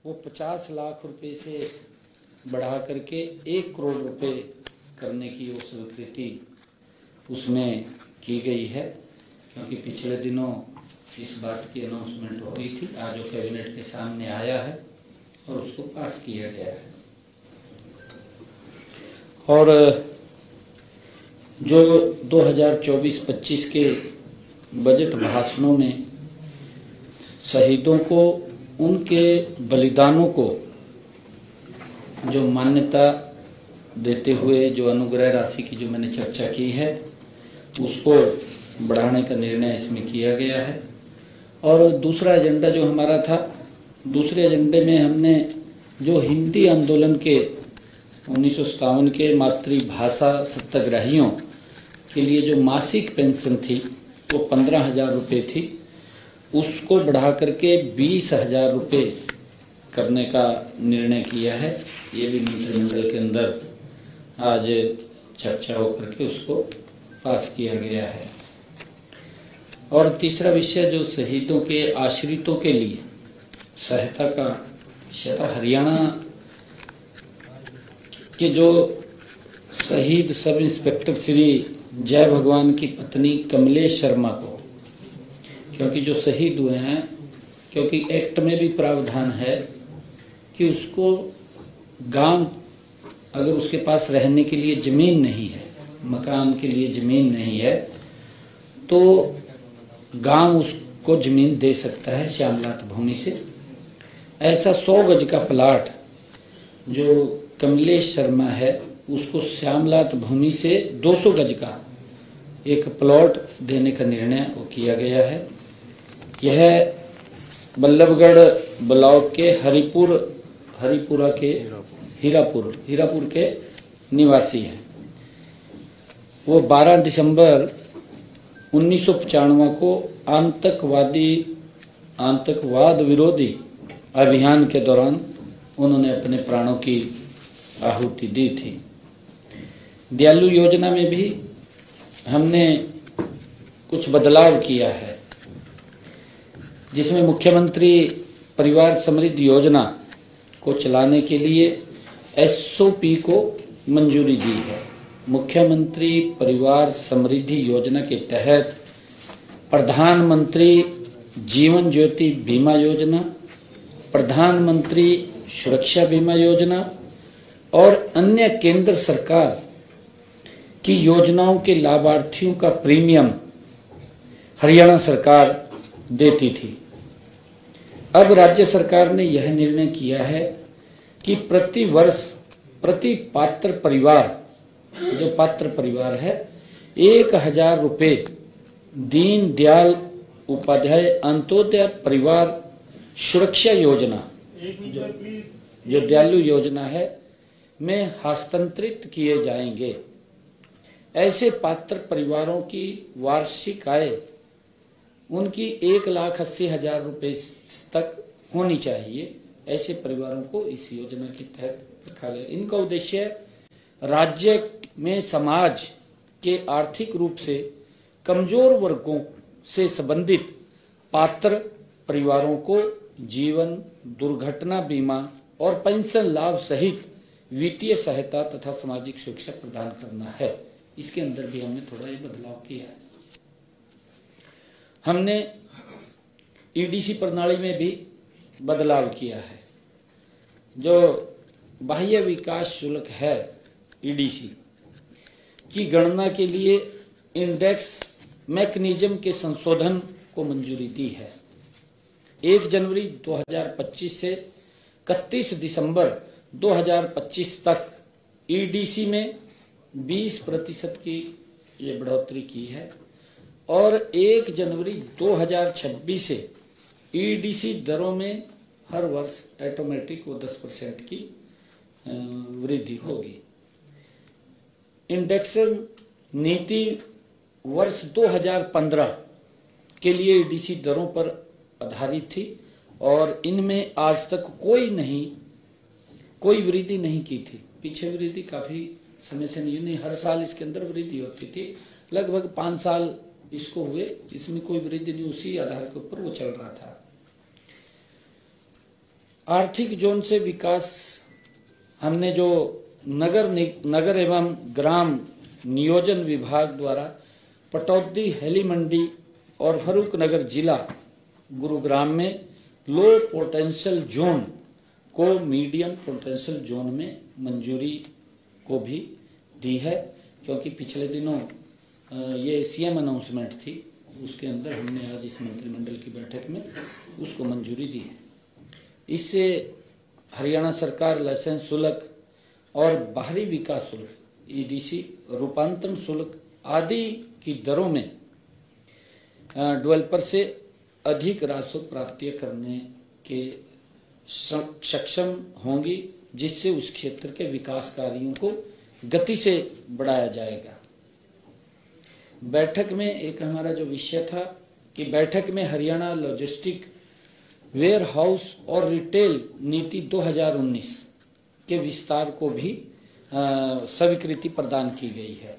वो 50 लाख रुपए से बढ़ा करके 1 करोड़ रुपए करने की वो स्वीकृति उसमें की गई है, क्योंकि पिछले दिनों इस बात की अनाउंसमेंट हो गई थी। आज वो कैबिनेट के सामने आया है और उसको पास किया गया है। और जो 2024-25 के बजट भाषणों में शहीदों को, उनके बलिदानों को जो मान्यता देते हुए जो अनुग्रह राशि की जो मैंने चर्चा की है, उसको बढ़ाने का निर्णय इसमें किया गया है। और दूसरा एजेंडा जो हमारा था, दूसरे एजेंडे में हमने जो हिंदी आंदोलन के 1957 के मातृभाषा सत्याग्रहियों के लिए जो मासिक पेंशन थी वो 15,000 रुपये थी, उसको बढ़ा करके 20,000 रुपये करने का निर्णय किया है। ये भी मंत्रिमंडल के अंदर आज चर्चा होकर के उसको पास किया गया है। और तीसरा विषय जो शहीदों के आश्रितों के लिए सहायता का विषय था। हरियाणा के जो शहीद सब इंस्पेक्टर श्री जय भगवान की पत्नी कमलेश शर्मा को, क्योंकि जो शहीद हुए हैं, क्योंकि एक्ट में भी प्रावधान है कि उसको गांव, अगर उसके पास रहने के लिए जमीन नहीं है, मकान के लिए जमीन नहीं है, तो गांव उसको जमीन दे सकता है श्यामलात भूमि से। ऐसा 100 गज का प्लाट जो कमलेश शर्मा है, उसको श्यामलात भूमि से 200 गज का एक प्लॉट देने का निर्णय वो किया गया है। यह बल्लभगढ़ ब्लॉक के हरिपुरा के हीरापुर के निवासी हैं। वो 12 दिसंबर 1995 को आतंकवाद विरोधी अभियान के दौरान उन्होंने अपने प्राणों की आहुति दी थी। दयालु योजना में भी हमने कुछ बदलाव किया है, जिसमें मुख्यमंत्री परिवार समृद्धि योजना को चलाने के लिए एसओपी को मंजूरी दी है। मुख्यमंत्री परिवार समृद्धि योजना के तहत प्रधानमंत्री जीवन ज्योति बीमा योजना, प्रधानमंत्री सुरक्षा बीमा योजना और अन्य केंद्र सरकार की योजनाओं के लाभार्थियों का प्रीमियम हरियाणा सरकार देती थी। अब राज्य सरकार ने यह निर्णय किया है कि प्रति वर्ष प्रति पात्र परिवार, जो पात्र परिवार है, 1,000 रुपये दीनदयाल उपाध्याय अंत्योदय परिवार सुरक्षा योजना, जो दयालु योजना है, में हस्तांतरित किए जाएंगे। ऐसे पात्र परिवारों की वार्षिक आय उनकी 1,80,000 रुपये तक होनी चाहिए। ऐसे परिवारों को इस योजना के तहत रखा गया। इनका उद्देश्य राज्य में समाज के आर्थिक रूप से कमजोर वर्गों से संबंधित पात्र परिवारों को जीवन, दुर्घटना बीमा और पेंशन लाभ सहित वित्तीय सहायता तथा सामाजिक सुरक्षा प्रदान करना है। इसके अंदर भी हमने थोड़ा ये बदलाव किया है। हमने ईडीसी प्रणाली में भी बदलाव किया है। जो बाह्य विकास शुल्क है ईडीसी की गणना के लिए इंडेक्स मैकेनिज्म के संशोधन को मंजूरी दी है। 1 जनवरी 2025 से 31 दिसंबर 2025 तक ईडीसी में 20% की ये बढ़ोतरी की है और 1 जनवरी 2026 से ईडीसी दरों में हर वर्ष ऑटोमेटिक वो 10% की वृद्धि होगी। इंडेक्शन नीति वर्ष 2015 के लिए ईडीसी दरों पर आधारित थी और इनमें आज तक कोई वृद्धि नहीं की थी। पीछे वृद्धि काफी समय से नहीं, हर साल इसके अंदर वृद्धि होती थी। लगभग 5 साल इसको हुए, इसमें कोई वृद्धि नहीं, उसी आधार के ऊपर वो चल रहा था। आर्थिक जोन से विकास हमने जो नगर एवं ग्राम नियोजन विभाग द्वारा पटौदी, हेली मंडी और फर्रुखनगर जिला गुरुग्राम में लो पोटेंशियल जोन को मीडियम पोटेंशियल जोन में मंजूरी को भी दी है, क्योंकि पिछले दिनों ये सीएम अनाउंसमेंट थी, उसके अंदर हमने आज इस मंत्रिमंडल की बैठक में उसको मंजूरी दी है। इससे हरियाणा सरकार लाइसेंस शुल्क और बाहरी विकास शुल्क, ईडीसी, रूपांतरण शुल्क आदि की दरों में डेवलपर से अधिक राजस्व प्राप्ति करने के सक्षम होंगी, जिससे उस क्षेत्र के विकास कार्यों को गति से बढ़ाया जाएगा। बैठक में एक हमारा जो विषय था कि बैठक में हरियाणा लॉजिस्टिक वेयर हाउस और रिटेल नीति 2019 के विस्तार को भी स्वीकृति प्रदान की गई है।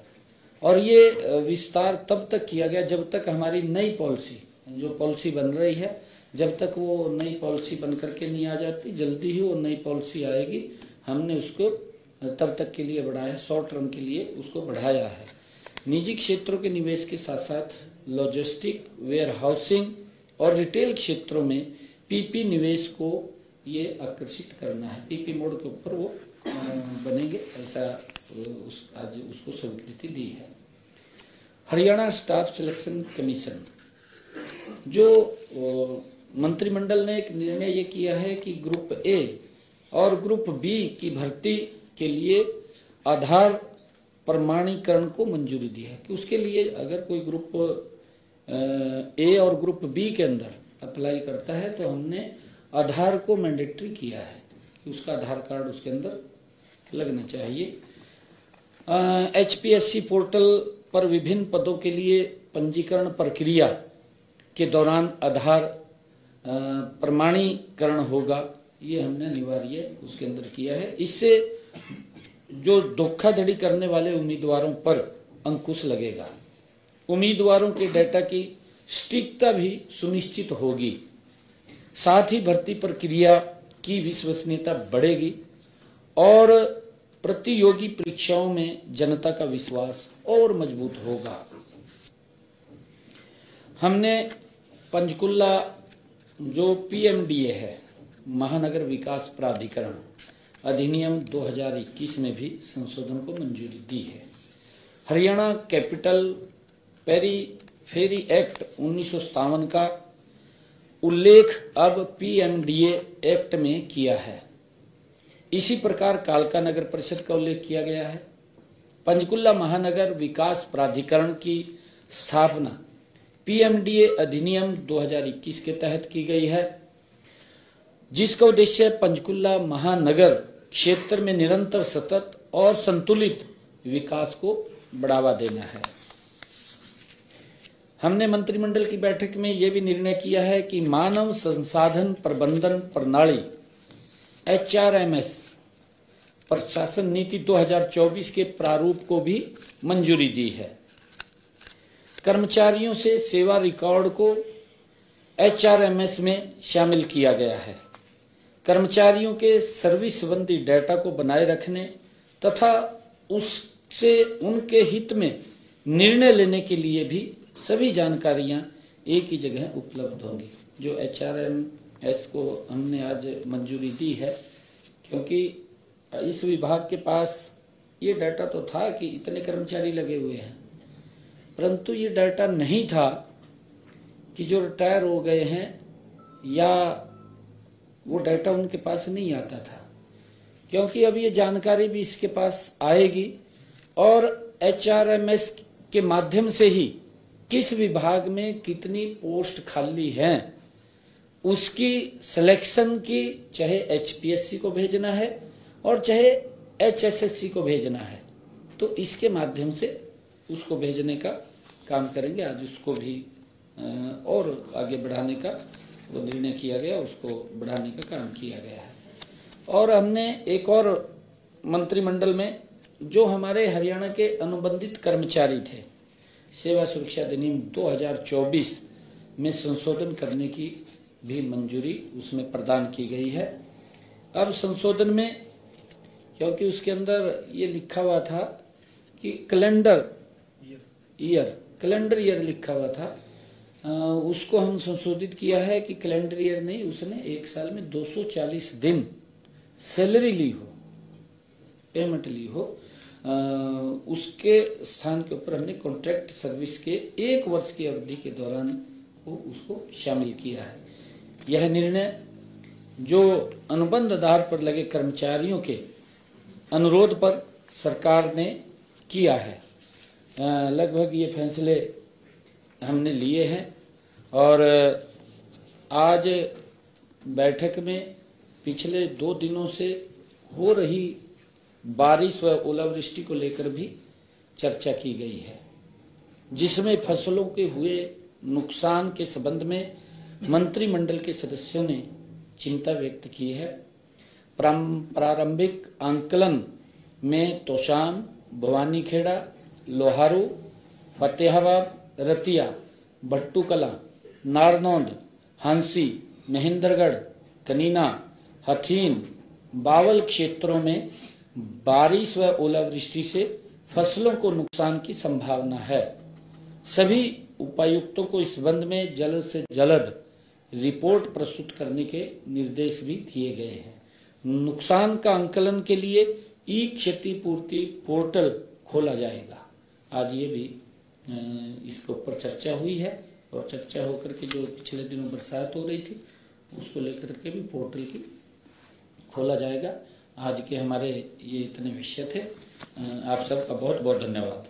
और ये विस्तार तब तक किया गया जब तक हमारी नई पॉलिसी, जो पॉलिसी बन रही है, जब तक वो नई पॉलिसी बन करके नहीं आ जाती, जल्दी ही वो नई पॉलिसी आएगी। हमने उसको तब तक के लिए बढ़ाया है, शॉर्ट टर्म के लिए उसको बढ़ाया है। निजी क्षेत्रों के निवेश के साथ साथ लॉजिस्टिक, वेयर हाउसिंग और रिटेल क्षेत्रों में पीपी निवेश को ये आकर्षित करना है। पीपी मोड के ऊपर वो बनेंगे, ऐसा आज उसको स्वीकृति दी है। हरियाणा स्टाफ सिलेक्शन कमीशन, जो मंत्रिमंडल ने एक निर्णय ये किया है कि ग्रुप ए और ग्रुप बी की भर्ती के लिए आधार प्रमाणीकरण को मंजूरी दी है कि उसके लिए अगर कोई ग्रुप ए और ग्रुप बी के अंदर अप्लाई करता है तो हमने आधार को मैंडेटरी किया है कि उसका आधार कार्ड उसके अंदर लगना चाहिए। HPSC पोर्टल पर विभिन्न पदों के लिए पंजीकरण प्रक्रिया के दौरान आधार प्रमाणीकरण होगा, ये हमने अनिवार्य उसके अंदर किया है। इससे जो धोखाधड़ी करने वाले उम्मीदवारों पर अंकुश लगेगा। उम्मीदवारों के डेटा की सटीकता भी सुनिश्चित होगी। साथ ही भर्ती प्रक्रिया की विश्वसनीयता बढ़ेगी और प्रतियोगी परीक्षाओं में जनता का विश्वास और मजबूत होगा। हमने पंचकुला जो PMDA है, महानगर विकास प्राधिकरण अधिनियम 2021 में भी संशोधन को मंजूरी दी है। हरियाणा कैपिटल पेरीफेरी एक्ट 1957 का उल्लेख अब PMDA एक्ट में किया है। इसी प्रकार कालका नगर परिषद का उल्लेख किया गया है। पंचकुला महानगर विकास प्राधिकरण की स्थापना PMDA अधिनियम 2021 के तहत की गई है, जिसका उद्देश्य पंचकुला महानगर क्षेत्र में निरंतर, सतत और संतुलित विकास को बढ़ावा देना है। हमने मंत्रिमंडल की बैठक में यह भी निर्णय किया है कि मानव संसाधन प्रबंधन प्रणाली HRMS प्रशासन नीति 2024 के प्रारूप को भी मंजूरी दी है। कर्मचारियों से सेवा रिकॉर्ड को HRMS में शामिल किया गया है। कर्मचारियों के सर्विस संबंधी डेटा को बनाए रखने तथा उससे उनके हित में निर्णय लेने के लिए भी सभी जानकारियां एक ही जगह उपलब्ध होंगी। जो HRMS को हमने आज मंजूरी दी है, क्योंकि इस विभाग के पास ये डाटा तो था कि इतने कर्मचारी लगे हुए हैं, परंतु ये डाटा नहीं था कि जो रिटायर हो गए हैं, या वो डाटा उनके पास नहीं आता था। क्योंकि अब ये जानकारी भी इसके पास आएगी और HRMS के माध्यम से ही किस विभाग में कितनी पोस्ट खाली हैं उसकी सिलेक्शन की, चाहे HPSC को भेजना है और चाहे HSSC को भेजना है, तो इसके माध्यम से उसको भेजने का काम करेंगे। आज उसको भी और आगे बढ़ाने का वो निर्णय किया गया, उसको बढ़ाने का काम किया गया है। और हमने एक और मंत्रिमंडल में जो हमारे हरियाणा के अनुबंधित कर्मचारी थे, सेवा सुरक्षा अधिनियम 2024 में संशोधन करने की भी मंजूरी उसमें प्रदान की गई है। अब संशोधन में, क्योंकि उसके अंदर ये लिखा हुआ था कि कैलेंडर ईयर लिखा हुआ था, उसको हम संशोधित किया है कि कैलेंडर ईयर नहीं, उसने एक साल में 240 दिन सैलरी ली हो, पेमेंट ली हो, उसके स्थान के ऊपर हमने कॉन्ट्रैक्ट सर्विस के 1 वर्ष की अवधि के दौरान वो उसको शामिल किया है। यह निर्णय जो अनुबंध आधार पर लगे कर्मचारियों के अनुरोध पर सरकार ने किया है। लगभग ये फैसले हमने लिए हैं और आज बैठक में पिछले 2 दिनों से हो रही बारिश व ओलावृष्टि को लेकर भी चर्चा की गई है, जिसमें फसलों के हुए नुकसान के संबंध में मंत्रिमंडल के सदस्यों ने चिंता व्यक्त की है। प्रारंभिक आंकलन में तोशाम, भवानीखेड़ा, लोहारू, फतेहाबाद, रतिया, भट्टूकला, नारनौंद, हांसी, महेंद्रगढ़, कनीना, हथीन, बावल क्षेत्रों में बारिश व ओलावृष्टि से फसलों को नुकसान की संभावना है। सभी उपायुक्तों को इस संबंध में जल्द से जल्द रिपोर्ट प्रस्तुत करने के निर्देश भी दिए गए हैं। नुकसान का आंकलन के लिए ई क्षतिपूर्ति पोर्टल खोला जाएगा। आज ये भी इसके ऊपर चर्चा हुई है और चर्चा होकर के जो पिछले दिनों बरसात हो रही थी उसको लेकर के भी पोर्टल की खोला जाएगा। आज के हमारे ये इतने विषय थे। आप सबका बहुत बहुत धन्यवाद।